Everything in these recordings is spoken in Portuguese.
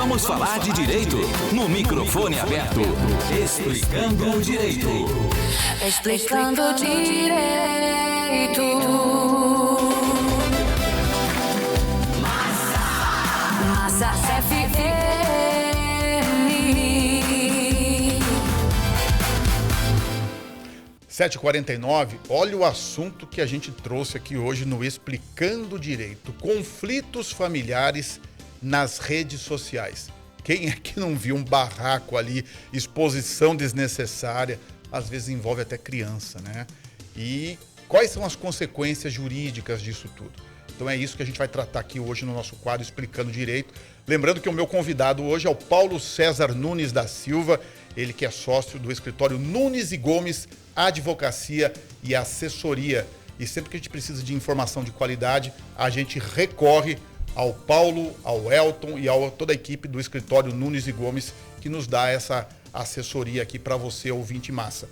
Vamos falar de direito no microfone aberto. Explicando o direito. Explicando o direito. Massa FM. 7h49, olha o assunto que a gente trouxe aqui hoje no Explicando Direito. Conflitos familiares nas redes sociais. Quem é que não viu um barraco ali, exposição desnecessária, às vezes envolve até criança, né? E quais são as consequências jurídicas disso tudo? Então é isso que a gente vai tratar aqui hoje no nosso quadro Explicando Direito. Lembrando que o meu convidado hoje é o Paulo César Nunes da Silva, ele que é sócio do escritório Nunes e Gomes, Advocacia e Assessoria. E sempre que a gente precisa de informação de qualidade, a gente recorre ao Paulo, ao Elton e a toda a equipe do escritório Nunes e Gomes, que nos dá essa assessoria aqui para você, ouvinte massa.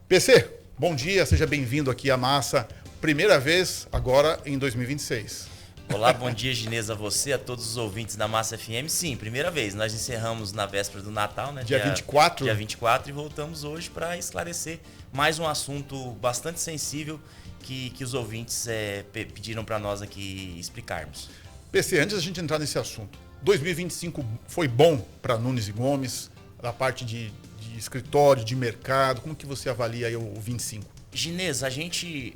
PC, bom dia, seja bem-vindo aqui à Massa. Primeira vez agora em 2026. Olá, bom dia, Ginês, a você, a todos os ouvintes da Massa FM. Sim, primeira vez. Nós encerramos na véspera do Natal, né? Dia 24? Dia 24, e voltamos hoje para esclarecer mais um assunto bastante sensível que os ouvintes pediram para nós aqui explicarmos. PC, antes da gente entrar nesse assunto, 2025 foi bom para Nunes e Gomes, da parte de escritório, de mercado, como que você avalia aí o 25? Ginês, a gente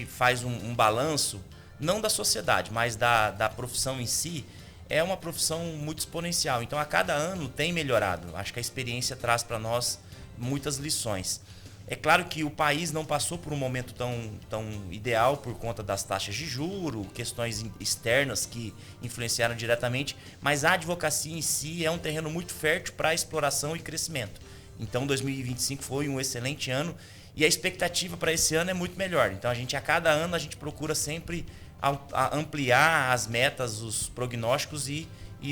faz um balanço, não da sociedade, mas da profissão em si. É uma profissão muito exponencial, então a cada ano tem melhorado. Acho que a experiência traz para nós muitas lições. É claro que o país não passou por um momento tão ideal por conta das taxas de juros, questões externas que influenciaram diretamente, mas a advocacia em si é um terreno muito fértil para exploração e crescimento. Então 2025 foi um excelente ano e a expectativa para esse ano é muito melhor. Então a cada ano a gente procura sempre ampliar as metas, os prognósticos e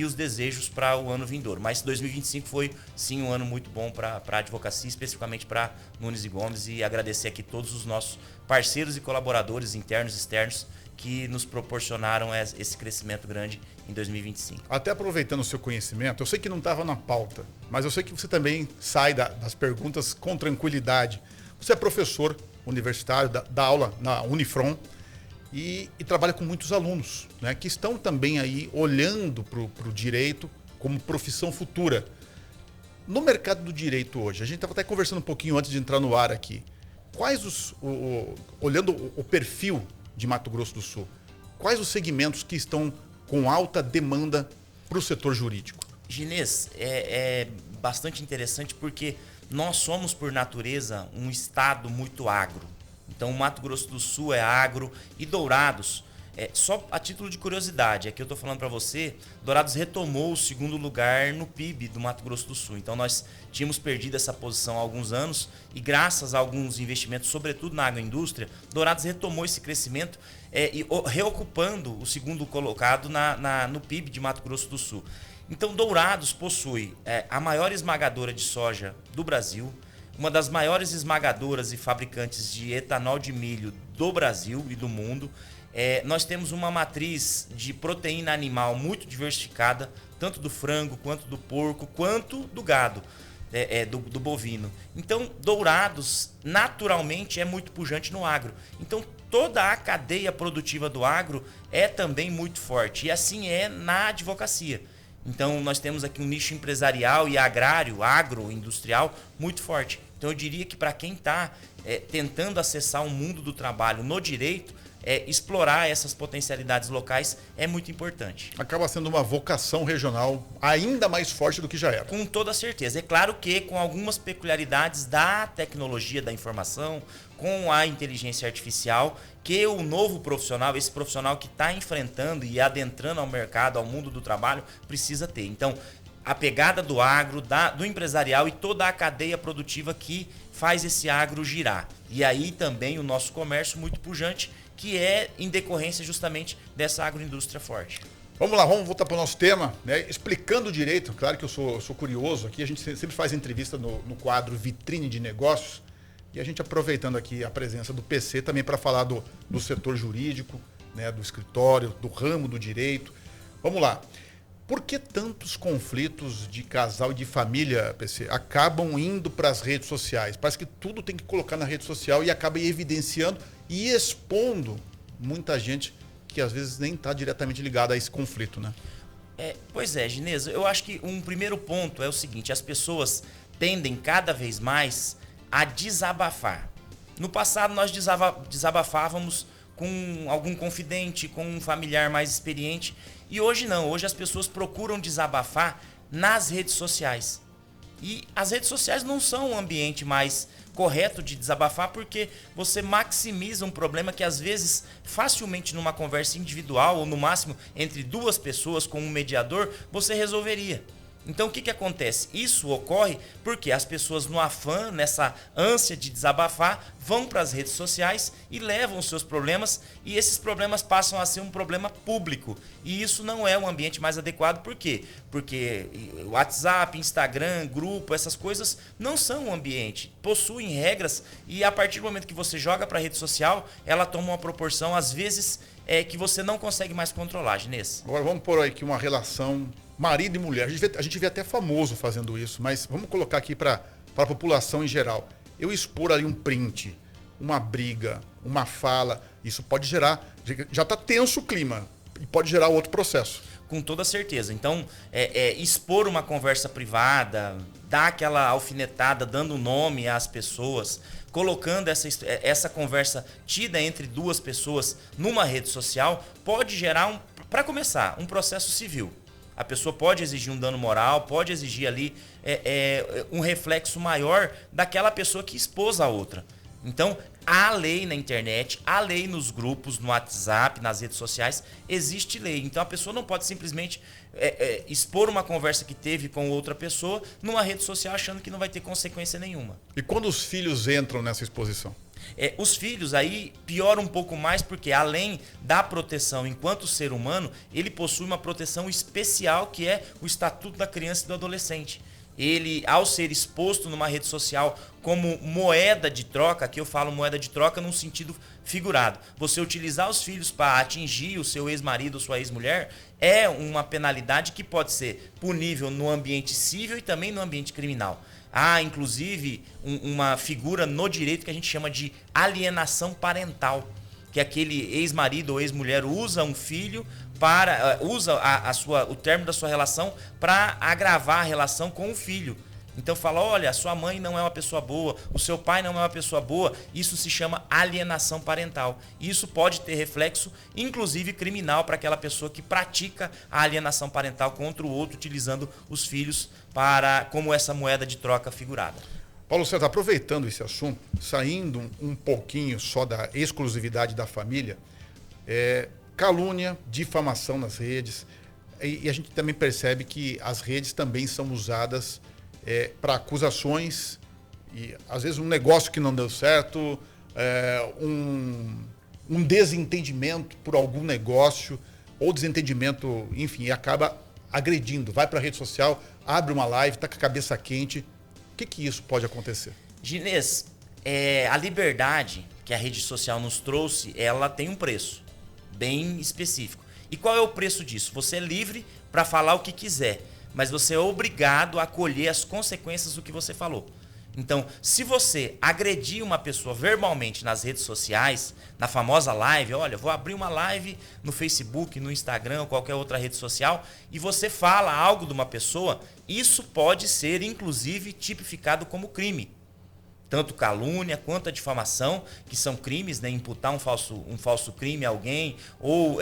os desejos para o ano vindouro. Mas 2025 foi, sim, um ano muito bom para a advocacia, especificamente para Nunes e Gomes, e agradecer aqui todos os nossos parceiros e colaboradores internos e externos que nos proporcionaram esse crescimento grande em 2025. Até aproveitando o seu conhecimento, eu sei que não estava na pauta, mas eu sei que você também sai das perguntas com tranquilidade. Você é professor universitário, dá aula na Unifron, e trabalha com muitos alunos, né, que estão também aí olhando para o direito como profissão futura. No mercado do direito hoje, a gente estava até conversando um pouquinho antes de entrar no ar aqui, olhando o perfil de Mato Grosso do Sul, quais os segmentos que estão com alta demanda para o setor jurídico? Ginês, é bastante interessante porque nós somos, por natureza, um estado muito agro. Então, o Mato Grosso do Sul é agro e Dourados, só a título de curiosidade, aqui eu estou falando para você, Dourados retomou o segundo lugar no PIB do Mato Grosso do Sul. Então, nós tínhamos perdido essa posição há alguns anos e graças a alguns investimentos, sobretudo na agroindústria, Dourados retomou esse crescimento reocupando o segundo colocado no PIB de Mato Grosso do Sul. Então, Dourados possui a maior esmagadora de soja do Brasil, uma das maiores esmagadoras e fabricantes de etanol de milho do Brasil e do mundo. Nós temos uma matriz de proteína animal muito diversificada, tanto do frango, quanto do porco, quanto do gado, do bovino. Então, Dourados, naturalmente, é muito pujante no agro. Então, toda a cadeia produtiva do agro é também muito forte. E assim é na advocacia. Então, nós temos aqui um nicho empresarial e agrário, agroindustrial, muito forte. Então, eu diria que para quem está tentando acessar o mundo do trabalho no direito, explorar essas potencialidades locais é muito importante. Acaba sendo uma vocação regional ainda mais forte do que já era. Com toda certeza. É claro que com algumas peculiaridades da tecnologia da informação, com a inteligência artificial, que o novo profissional, esse profissional que está enfrentando e adentrando ao mercado, ao mundo do trabalho, precisa ter. Então, a pegada do agro, do empresarial e toda a cadeia produtiva que faz esse agro girar. E aí também o nosso comércio muito pujante, que é em decorrência justamente dessa agroindústria forte. Vamos lá, vamos voltar para o nosso tema, né? Explicando o direito. Claro que eu sou curioso aqui, a gente sempre faz entrevista no quadro Vitrine de Negócios, e a gente aproveitando aqui a presença do PC também para falar do setor jurídico, né, do escritório, do ramo do direito. Vamos lá. Por que tantos conflitos de casal e de família, PC, acabam indo para as redes sociais? Parece que tudo tem que colocar na rede social e acaba evidenciando e expondo muita gente que às vezes nem está diretamente ligada a esse conflito, né? Pois é, Ginesa, eu acho que um primeiro ponto é o seguinte: as pessoas tendem cada vez mais a desabafar. No passado nós desabafávamos com algum confidente, com um familiar mais experiente, e hoje não, hoje as pessoas procuram desabafar nas redes sociais. E as redes sociais não são um ambiente mais correto de desabafar, porque você maximiza um problema que às vezes facilmente numa conversa individual ou no máximo entre duas pessoas com um mediador você resolveria. Então o que acontece? Isso ocorre porque as pessoas, no afã, nessa ânsia de desabafar, vão para as redes sociais e levam os seus problemas, e esses problemas passam a ser um problema público. E isso não é um ambiente mais adequado. Por quê? Porque WhatsApp, Instagram, grupo, essas coisas não são um ambiente. Possuem regras, e a partir do momento que você joga para a rede social, ela toma uma proporção, às vezes, que você não consegue mais controlar, Ginês. Agora vamos pôr aqui uma relação marido e mulher. A gente vê até famoso fazendo isso, mas vamos colocar aqui para a população em geral. Eu expor ali um print, uma briga, uma fala, isso pode gerar, já está tenso o clima, e pode gerar outro processo. Com toda certeza. Então, expor uma conversa privada, dar aquela alfinetada, dando nome às pessoas, colocando essa conversa tida entre duas pessoas numa rede social, pode gerar, para começar, um processo civil. A pessoa pode exigir um dano moral, pode exigir ali um reflexo maior daquela pessoa que expôs a outra. Então, há lei na internet, há lei nos grupos, no WhatsApp, nas redes sociais, existe lei. Então, a pessoa não pode simplesmente expor uma conversa que teve com outra pessoa numa rede social achando que não vai ter consequência nenhuma. E quando os filhos entram nessa exposição? Os filhos aí piora um pouco mais, porque além da proteção enquanto ser humano, ele possui uma proteção especial, que é o Estatuto da Criança e do Adolescente. Ele, ao ser exposto numa rede social como moeda de troca, aqui eu falo moeda de troca num sentido figurado, você utilizar os filhos para atingir o seu ex-marido ou sua ex-mulher, é uma penalidade que pode ser punível no ambiente civil e também no ambiente criminal. Há, inclusive, uma figura no direito que a gente chama de alienação parental, que aquele ex-marido ou ex-mulher usa um filho usa o término da sua relação para agravar a relação com o filho. Então fala, olha, a sua mãe não é uma pessoa boa, o seu pai não é uma pessoa boa, isso se chama alienação parental. E isso pode ter reflexo, inclusive criminal, para aquela pessoa que pratica a alienação parental contra o outro, utilizando os filhos como essa moeda de troca figurada. Paulo César, aproveitando esse assunto, saindo um pouquinho só da exclusividade da família, calúnia, difamação nas redes, e a gente também percebe que as redes também são usadas para acusações, e às vezes um negócio que não deu certo, um desentendimento por algum negócio, ou desentendimento, enfim, e acaba agredindo, vai para a rede social, abre uma live, está com a cabeça quente. O que isso pode acontecer? Ginês, a liberdade que a rede social nos trouxe, ela tem um preço bem específico. E qual é o preço disso? Você é livre para falar o que quiser, mas você é obrigado a colher as consequências do que você falou. Então, se você agredir uma pessoa verbalmente nas redes sociais, na famosa live, olha, vou abrir uma live no Facebook, no Instagram ou qualquer outra rede social, e você fala algo de uma pessoa, isso pode ser, inclusive, tipificado como crime. Tanto calúnia quanto a difamação, que são crimes, né? Imputar um falso crime a alguém, ou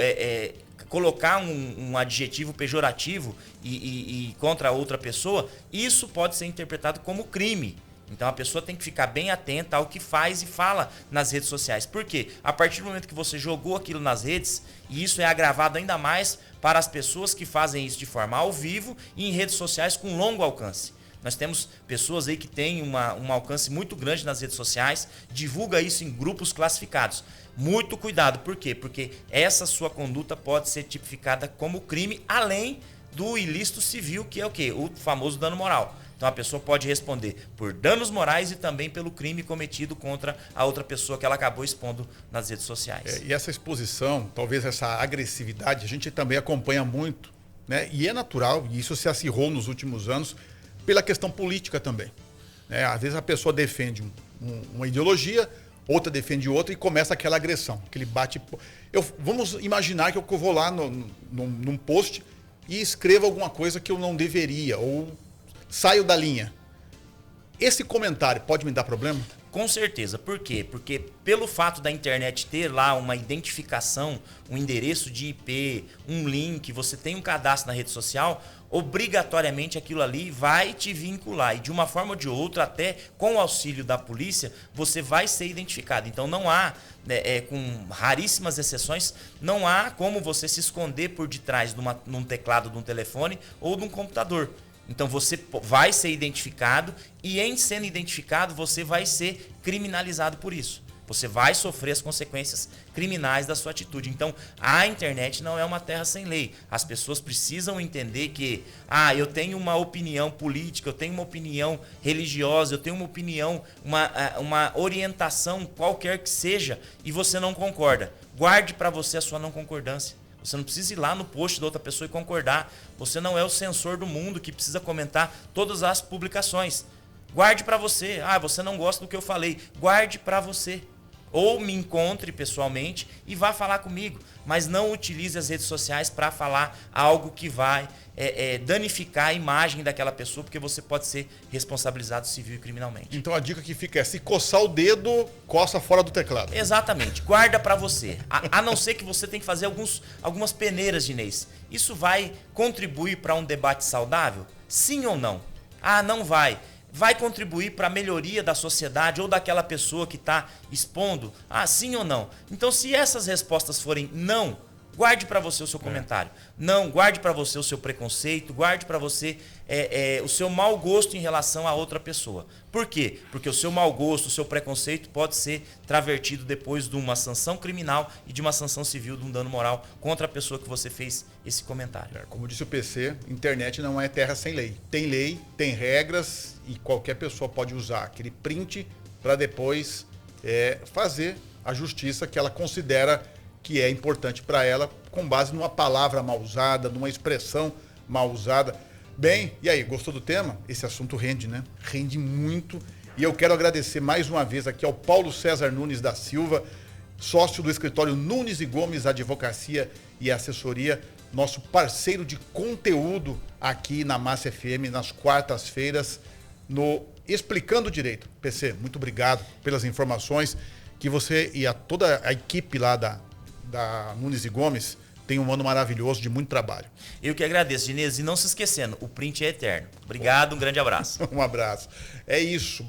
colocar um adjetivo pejorativo e contra outra pessoa, isso pode ser interpretado como crime. Então a pessoa tem que ficar bem atenta ao que faz e fala nas redes sociais. Por quê? A partir do momento que você jogou aquilo nas redes, e isso é agravado ainda mais para as pessoas que fazem isso de forma ao vivo e em redes sociais com longo alcance. Nós temos pessoas aí que têm um alcance muito grande nas redes sociais, divulga isso em grupos classificados. Muito cuidado, por quê? Porque essa sua conduta pode ser tipificada como crime, além do ilícito civil, que é o quê? O famoso dano moral. Então a pessoa pode responder por danos morais e também pelo crime cometido contra a outra pessoa que ela acabou expondo nas redes sociais. E essa exposição, talvez essa agressividade, a gente também acompanha muito né? E é natural, e isso se acirrou nos últimos anos, pela questão política também. Né? Às vezes a pessoa defende uma ideologia, outra defende outra e começa aquela agressão, aquele bate... Vamos imaginar que eu vou lá num post e escrevo alguma coisa que eu não deveria, ou saio da linha. Esse comentário pode me dar problema? Com certeza. Por quê? Porque pelo fato da internet ter lá uma identificação, um endereço de IP, um link, você tem um cadastro na rede social, obrigatoriamente aquilo ali vai te vincular. E de uma forma ou de outra, até com o auxílio da polícia, você vai ser identificado. Então não há, com raríssimas exceções, não há como você se esconder por detrás num teclado de um telefone ou de um computador. Então você vai ser identificado e em sendo identificado você vai ser criminalizado por isso. Você vai sofrer as consequências criminais da sua atitude. Então a internet não é uma terra sem lei. As pessoas precisam entender que eu tenho uma opinião política, eu tenho uma opinião religiosa, eu tenho uma opinião, uma orientação qualquer que seja e você não concorda. Guarde para você a sua não concordância. Você não precisa ir lá no post da outra pessoa e concordar. Você não é o censor do mundo que precisa comentar todas as publicações. Guarde para você. Você não gosta do que eu falei. Guarde para você. Ou me encontre pessoalmente e vá falar comigo. Mas não utilize as redes sociais para falar algo que vai danificar a imagem daquela pessoa, porque você pode ser responsabilizado civil e criminalmente. Então a dica que fica é: se coçar o dedo, coça fora do teclado. Exatamente. Guarda para você. A não ser que você tenha que fazer algumas peneiras, Ginês. Isso vai contribuir para um debate saudável? Sim ou não? Não vai. Vai contribuir para a melhoria da sociedade ou daquela pessoa que está expondo? Sim ou não? Então, se essas respostas forem não, guarde para você o seu comentário. Não, guarde para você o seu preconceito, guarde para você o seu mau gosto em relação a outra pessoa. Por quê? Porque o seu mau gosto, o seu preconceito pode ser travertido depois de uma sanção criminal e de uma sanção civil, de um dano moral contra a pessoa que você fez esse comentário. Como disse o PC, internet não é terra sem lei. Tem lei, tem regras e qualquer pessoa pode usar aquele print para depois fazer a justiça que ela considera que é importante para ela, com base numa palavra mal usada, numa expressão mal usada. Bem, e aí, gostou do tema? Esse assunto rende, né? Rende muito. E eu quero agradecer mais uma vez aqui ao Paulo César Nunes da Silva, sócio do escritório Nunes e Gomes Advocacia e Assessoria, nosso parceiro de conteúdo aqui na Massa FM, nas quartas-feiras, no Explicando Direito. PC, muito obrigado pelas informações que você e toda a equipe lá da Nunes e Gomes tem um ano maravilhoso de muito trabalho. Eu que agradeço, Ginês. E não se esquecendo, o print é eterno. Obrigado, um grande abraço. Um abraço. É isso,